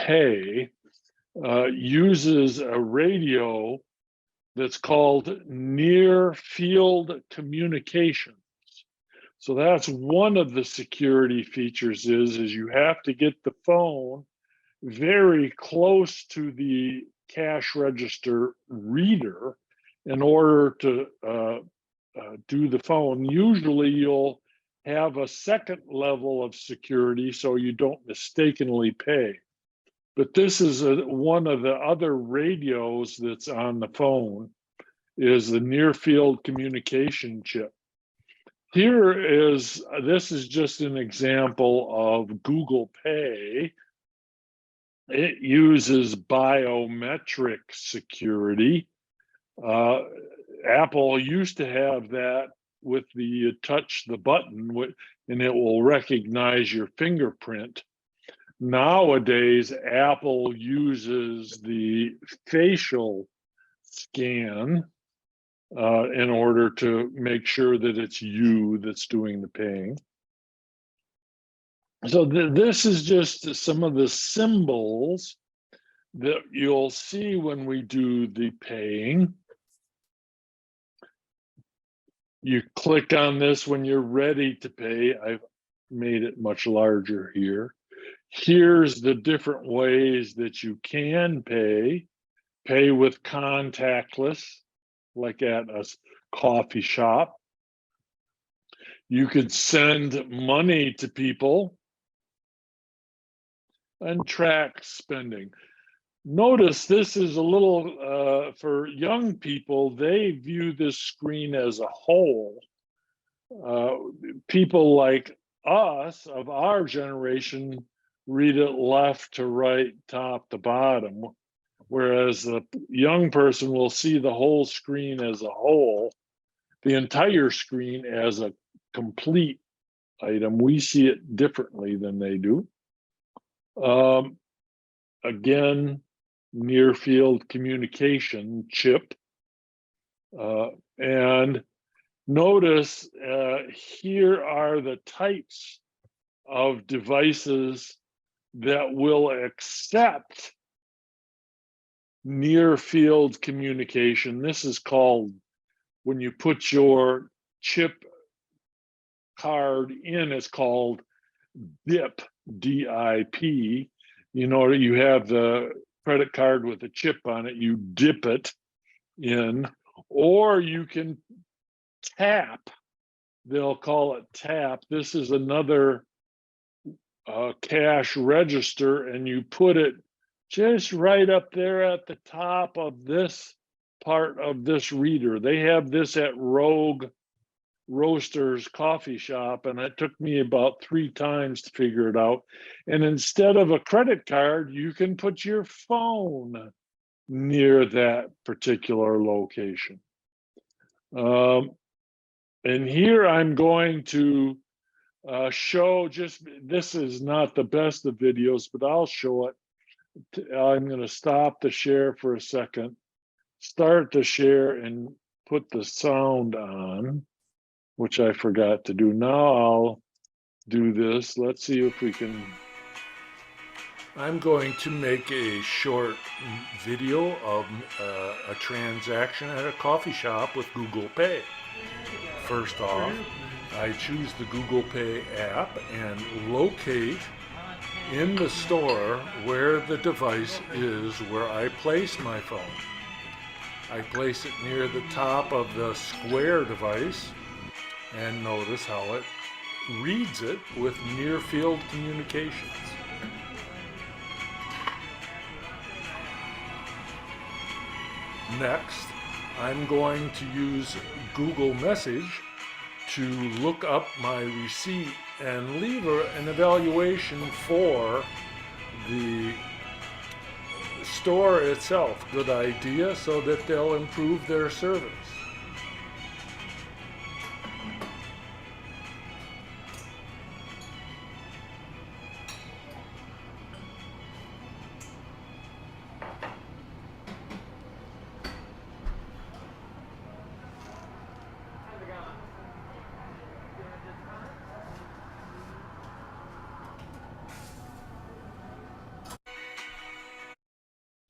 Pay uses a radio that's called near field communications. So that's one of the security features is you have to get the phone very close to the cash register reader in order to do the phone. Usually you'll have a second level of security so you don't mistakenly pay. But this is one of the other radios that's on the phone is the near field communication chip. This is just an example of Google Pay. It uses biometric security. Apple used to have that with the touch the button and it will recognize your fingerprint. Nowadays, Apple uses the facial scan in order to make sure that it's you that's doing the paying. So this is just some of the symbols that you'll see when we do the paying. You click on this when you're ready to pay. I've made it much larger here. Here's the different ways that you can pay. Pay with contactless, like at a coffee shop. You could send money to people and track spending. Notice this is a little, for young people, they view this screen as a whole. People like us of our generation read it left to right, top to bottom, whereas the young person will see the whole screen as a whole, the entire screen as a complete item. We see it differently than they do. Again, near field communication chip. And notice here are the types of devices that will accept near field communication. This is called, when you put your chip card in, it's called DIP, D-I-P. You know, you have the credit card with a chip on it, you dip it in, or you can tap. They'll call it tap. This is another cash register, and you put it just right up there at the top of this part of this reader. They have this at Rogue Roasters coffee shop, and it took me about 3 times to figure it out. And instead of a credit card, you can put your phone near that particular location. And here I'm going to show this is not the best of videos, but I'll show it. I'm going to stop the share for a second, start the share, and put the sound on, which I forgot to do. Now I'll do this. Let's see if we can. I'm going to make a short video of a transaction at a coffee shop with Google Pay. First off, I choose the Google Pay app and locate in the store where the device is where I place my phone. I place it near the top of the square device, and notice how it reads it with near field communications. Next, I'm going to use Google Message to look up my receipt and leave an evaluation for the store itself. Good idea, so that they'll improve their service.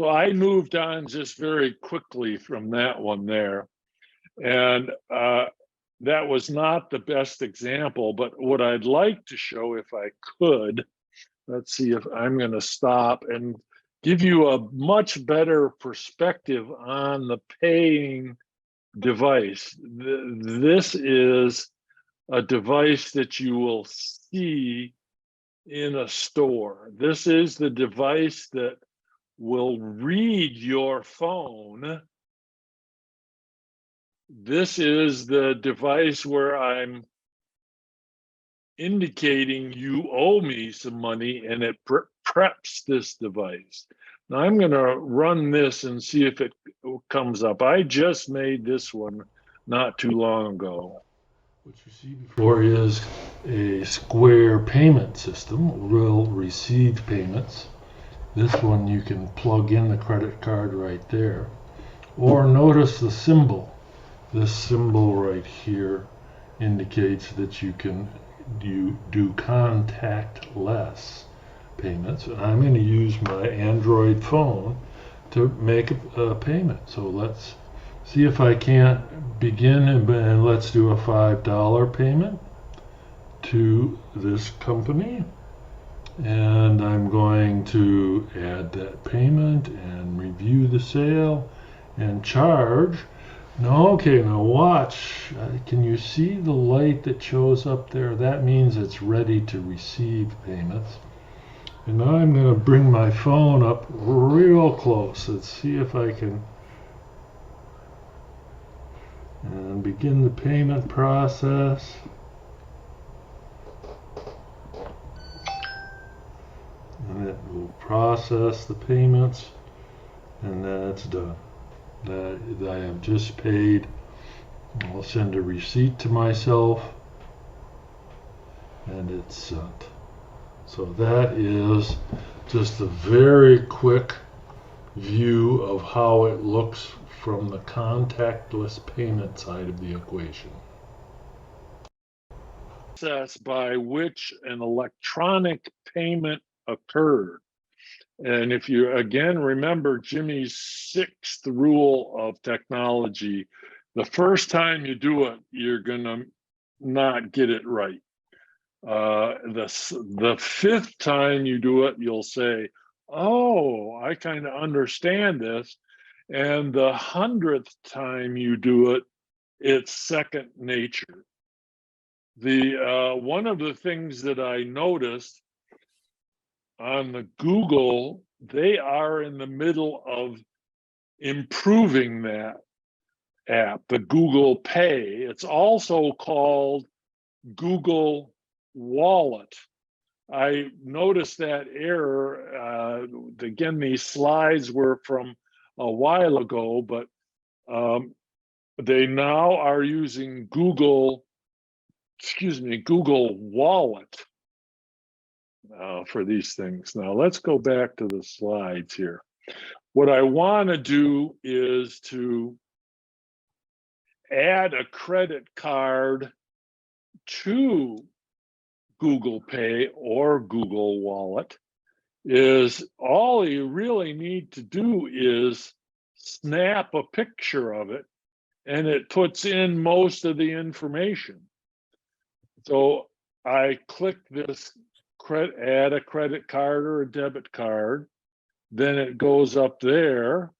So I moved on just very quickly from that one there. And that was not the best example, but what I'd like to show, if I could, let's see if I'm going to stop and give you a much better perspective on the paying device. This is a device that you will see in a store. This is the device that will read your phone. This is the device where I'm indicating you owe me some money, and it preps this device. Now I'm going to run this and see if it comes up. I just made this one not too long ago. What you see before is a square payment system, will receive payments. This one you can plug in the credit card right there. Or notice the symbol. This symbol right here indicates that you can do contactless payments. And I'm going to use my Android phone to make a payment. So let's see if I can't begin, and let's do a $5 payment to this company. And I'm going to add that payment and review the sale and charge. Now, okay, now watch. Can you see the light that shows up there? That means it's ready to receive payments. And now I'm going to bring my phone up real close. Let's see if I can and begin the payment process. And it will process the payments, and then it's done. That I have just paid. I'll send a receipt to myself, and it's sent. So that is just a very quick view of how it looks from the contactless payment side of the equation. Process by which an electronic payment occurred. And if you again remember Jimmy's 6th rule of technology, the first time you do it, you're gonna not get it right. The 5th time you do it, you'll say, oh, I kind of understand this. And the 100th time you do it, it's second nature. One of the things that I noticed on the Google, they are in the middle of improving that app, the Google Pay. It's also called Google Wallet. I noticed that error. Again, these slides were from a while ago, but they now are using Google Wallet for these things. Now let's go back to the slides here. What I want to do is to add a credit card to Google Pay or Google Wallet. Is all you really need to do is snap a picture of it, and it puts in most of the information. So I click this add a credit card or a debit card, then it goes up there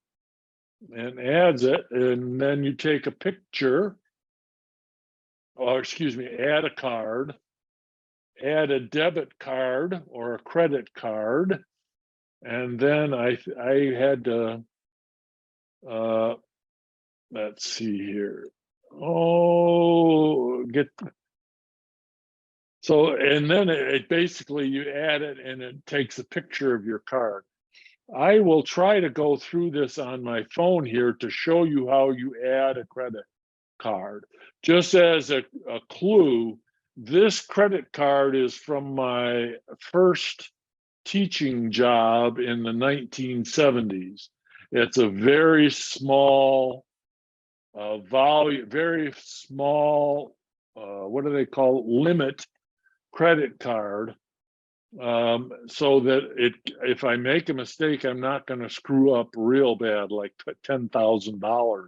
and adds it, and then you take a picture, or excuse me, add a card, add a debit card or a credit card, and then I had to let's see here. So, and then it basically you add it and it takes a picture of your card. I will try to go through this on my phone here to show you how you add a credit card. Just as a clue, this credit card is from my first teaching job in the 1970s. It's a very small volume, very small, what do they call it? Limit credit card. so that if I make a mistake, I'm not going to screw up real bad, like $10,000.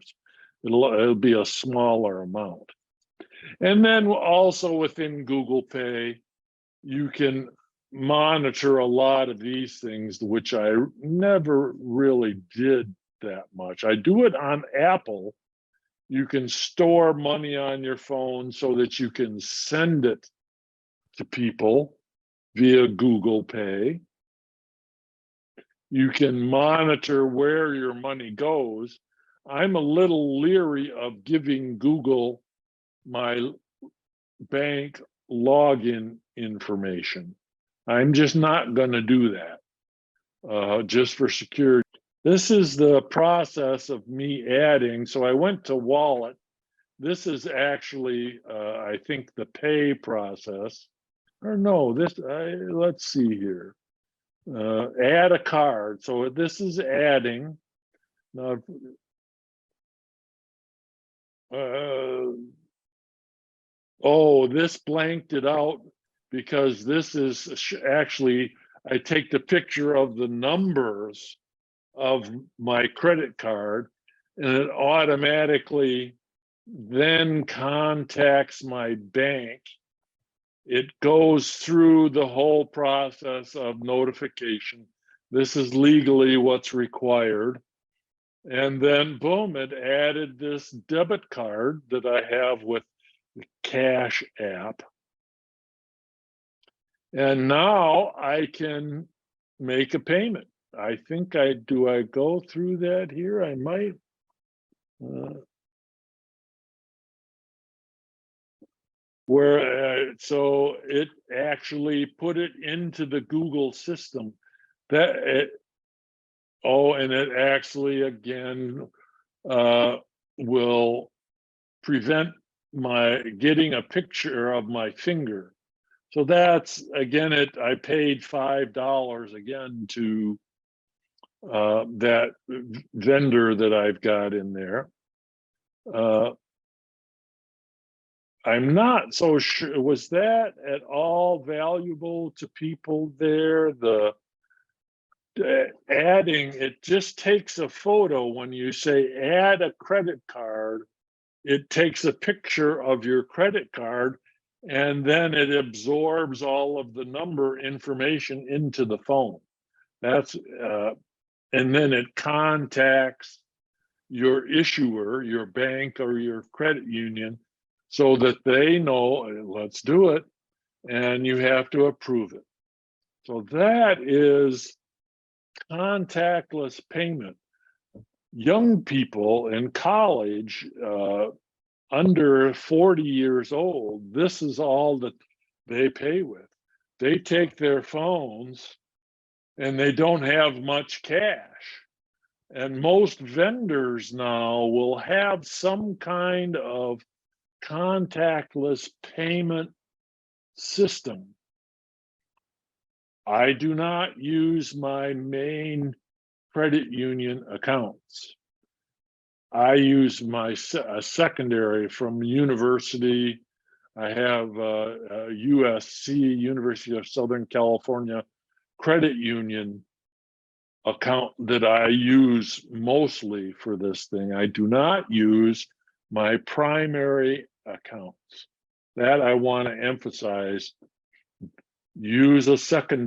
It'll be a smaller amount. And then also within Google Pay, you can monitor a lot of these things, which I never really did that much. I do it on Apple. You can store money on your phone so that you can send it to people via Google Pay. You can monitor where your money goes. I'm a little leery of giving Google my bank login information. I'm just not going to do that, just for security. This is the process of me adding. So I went to wallet. This is actually, I think, the pay process. Or no, let's see here. Add a card. So this is adding. Now, oh, this blanked it out because this is actually, I take the picture of the numbers of my credit card, and it automatically then contacts my bank. It goes through the whole process of notification. This is legally what's required. And then boom, it added this debit card that I have with the Cash app. And now I can make a payment. I think I go through that here? I might. So it actually put it into the Google system. And it actually again will prevent my getting a picture of my finger. So that's again I paid $5 again to that vendor that I've got in there. I'm not so sure, was that at all valuable to people there? The adding, it just takes a photo. When you say add a credit card, it takes a picture of your credit card, and then it absorbs all of the number information into the phone. That's and then it contacts your issuer, your bank or your credit union, so that they know, let's do it, and you have to approve it. So that is contactless payment. Young people in college, under 40 years old, this is all that they pay with. They take their phones and they don't have much cash. And most vendors now will have some kind of contactless payment system. I do not use my main credit union accounts. I use my secondary from university. I have a USC, University of Southern California credit union account that I use mostly for this thing. I do not use my primary accounts. That I want to emphasize. Use a secondary